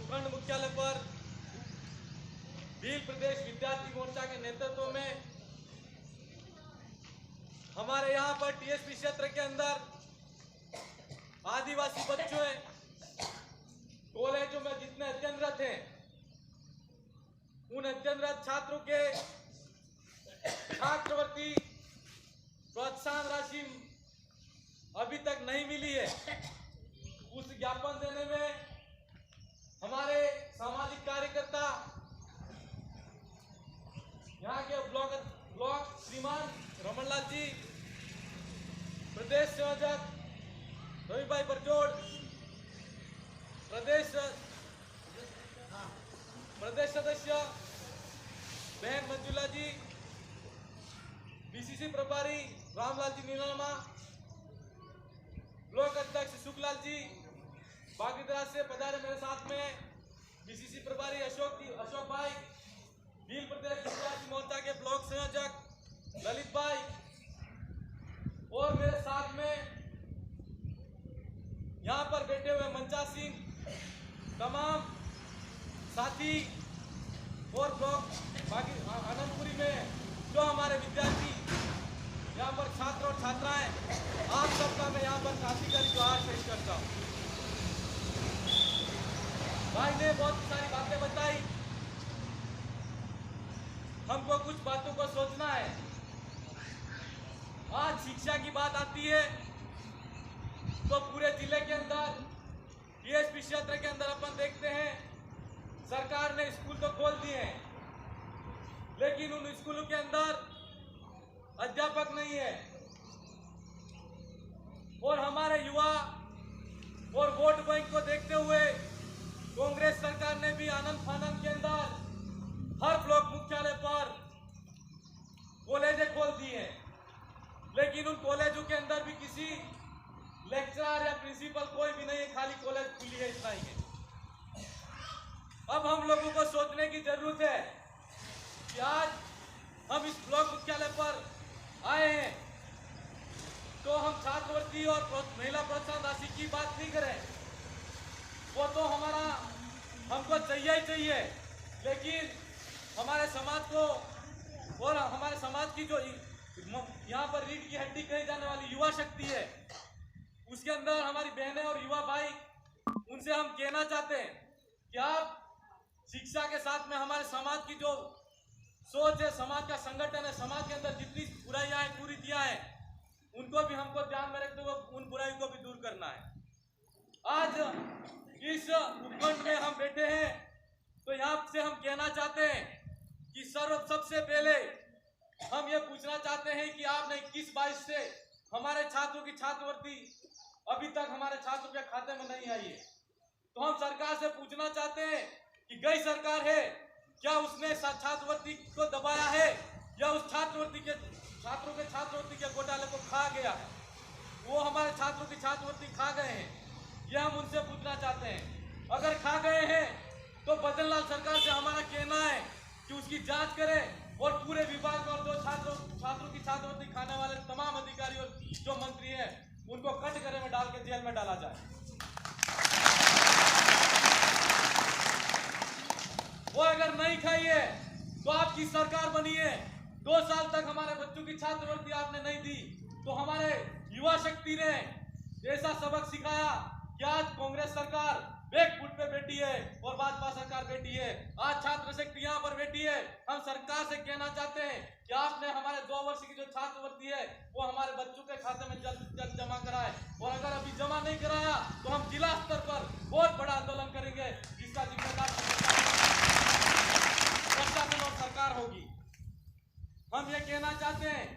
उपखंड मुख्यालय पर भील प्रदेश विद्यार्थी मोर्चा के नेतृत्व में हमारे यहाँ पर टीएसपी क्षेत्र के अंदर आदिवासी बच्चों कॉलेजों में जितने अध्ययनरत हैं उन अध्ययनरत छात्रों के छात्रवृत्ति प्रोत्साहन राशि अभी तक नहीं मिली है। उस ज्ञापन देने में हमारे सामाजिक कार्यकर्ता यहाँ के ब्लॉक श्रीमान रमनलाल जी, प्रदेश संयोजक रवि भाई बरजोड़, प्रदेश सदस्य बहन मंजुला जी, बीसीसी प्रभारी रामलाल जी नीलामा, ब्लॉक अध्यक्ष सुखलाल जी बागीदराज से पधारे मेरे साथ में, बीसीसी प्रभारी अशोक भाई, भील प्रदेश विद्यार्थी मोर्चा के ब्लॉक संयोजक ललित भाई और मेरे साथ में यहाँ पर बैठे हुए मंचा सिंह, तमाम साथी और ब्लॉक बाकी आनंदपुरी में जो हमारे विद्यार्थी यहाँ पर छात्र और छात्राएं, आप सबका मैं यहाँ पर क्रांतिकारी जोहार पेश करता हूँ। भाई ने बहुत सारी बातें बताई, हमको कुछ बातों को सोचना है। आज शिक्षा की बात आती है तो पूरे जिले के अंदर टीएसपी क्षेत्र के अंदर अपन देखते हैं सरकार ने स्कूल तो खोल दिए हैं, लेकिन उन स्कूलों के अंदर अध्यापक नहीं है। और हमारे युवा और वोट बैंक को देखते हुए कांग्रेस सरकार ने भी आनंद फानंद के अंदर हर ब्लॉक मुख्यालय पर कॉलेजें खोल दी हैं, लेकिन उन कॉलेजों के अंदर भी किसी लेक्चरर या प्रिंसिपल कोई भी नहीं है, खाली कॉलेज खुली है, इतना ही है। अब हम लोगों को सोचने की जरूरत है कि आज हम इस ब्लॉक मुख्यालय पर आए हैं तो हम छात्रवृत्ति और महिला प्रोत्साहन राशि की बात नहीं करें, वो तो हमको चाहिए ही चाहिए, लेकिन हमारे समाज को और हमारे समाज की जो यहाँ पर रीढ़ की हड्डी कही जाने वाली युवा शक्ति है, उसके अंदर हमारी बहनें और युवा भाई, उनसे हम कहना चाहते हैं कि आप शिक्षा के साथ में हमारे समाज की जो सोच है, समाज का संगठन है, समाज के अंदर जितनी बुराइयां हैं, कुरीतियां हैं, उनको भी हमको ध्यान में रखते हुए उन बुराई को भी दूर करना है। आज इस उपखंड में हम बैठे हैं तो यहाँ से हम कहना चाहते हैं कि सबसे पहले हम ये पूछना चाहते हैं कि आपने 21-22 से हमारे छात्रों की छात्रवृत्ति अभी तक हमारे छात्रों के खाते में नहीं आई है, तो हम सरकार से पूछना चाहते हैं कि गई सरकार है, क्या उसने छात्रवृत्ति को दबाया है या उस छात्रों के छात्रवृत्ति के घोटाले को खा गया है, वो हमारे छात्रों की छात्रवृत्ति खा गए हैं, यह हम उनसे पूछना चाहते हैं। अगर खा गए हैं तो बदनलाल सरकार से हमारा कहना है कि उसकी जांच करें और पूरे विभाग और जो छात्रों की छात्रवृत्ति खाने वाले तमाम अधिकारी और जो मंत्री हैं उनको कटघरे में डाल के जेल में डाला जाए। वो अगर नहीं खाई है तो आपकी सरकार बनी है, 2 साल तक हमारे बच्चों की छात्रवृत्ति आपने नहीं दी, तो हमारे युवा शक्ति ने ऐसा सबक सिखाया कि आज कांग्रेस सरकार बैकफुट पे बैठी है और भाजपा सरकार बैठी है, आज छात्र शक्ति यहाँ पर बैठी है। हम सरकार से कहना चाहते हैं कि आपने हमारे 2 वर्ष की जो छात्रवृत्ति है वो हमारे बच्चों के खाते में जल्द जमा कराए, और अगर अभी जमा नहीं कराया तो हम जिला स्तर पर बहुत बड़ा आंदोलन करेंगे, जिसका जिम्मेदार प्रशासन और सरकार होगी। हम ये कहना चाहते हैं,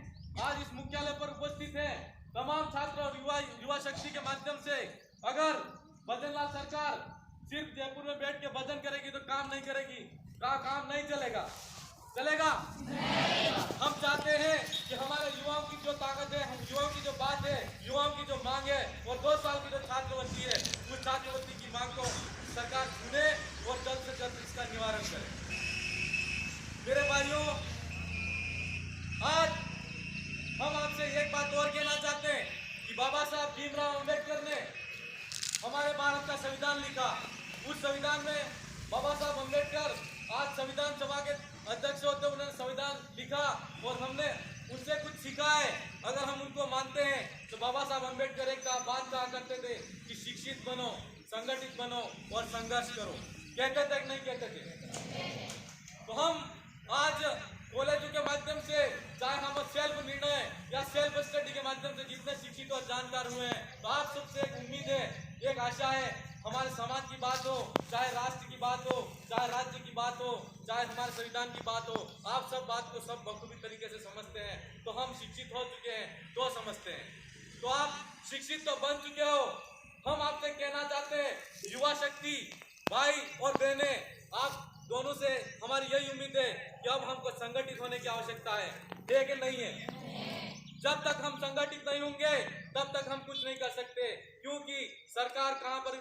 आज इस मुख्यालय पर उपस्थित है तमाम छात्र और युवा शक्ति के माध्यम से, अगर बदनलाल सरकार सिर्फ जयपुर में बैठ के भजन करेगी तो काम नहीं करेगी, काम नहीं चलेगा। हम चाहते हैं कि हमारे युवाओं की जो ताकत है, युवाओं की जो बात है, युवाओं की जो मांग है, और 2 साल की जो छात्रवृत्ति है, उस छात्रवृत्ति की मांग को सरकार सुने और जल्द से जल्द इसका निवारण करे। मेरे भाइयों, आज हम आपसे एक बात और कहना चाहते हैं कि बाबा साहब भीमराव अंबेडकर ने हमारे भारत का संविधान लिखा, उस संविधान में बाबा साहब अम्बेडकर आज संविधान सभा के अध्यक्ष होते उन्होंने संविधान लिखा और हमने उनसे कुछ सीखा है। अगर हम उनको मानते हैं तो बाबा साहब अम्बेडकर एक बात कहा करते थे कि शिक्षित बनो, संगठित बनो और संघर्ष करो। कहते थे कि नहीं कहते थे? तो हम आज कॉलेजों के माध्यम से, चाहे हम सेल्फ निर्णय या सेल्फ स्टडी के माध्यम से जितने शिक्षित और जानकार हुए हैं, तो आप सबसे एक उम्मीद है, एक आशा है, हमारे समाज की बात हो, चाहे राष्ट्र की बात हो, चाहे राज्य की बात हो, चाहे हमारे संविधान की बात हो, आप सब बात को सब बखूबी तरीके से समझते हैं। तो हम शिक्षित हो चुके हैं तो समझते हैं। तो आप शिक्षित तो बन चुके हो। हम आपसे कहना चाहते हैं, युवा शक्ति भाई और बहनें, आप दोनों से हमारी यही उम्मीद है कि अब हमको संगठित होने की आवश्यकता है कि नहीं है? जब तक हम संगठित नहीं होंगे तब तक हम कुछ नहीं कर सकते, क्योंकि सरकार कहां पर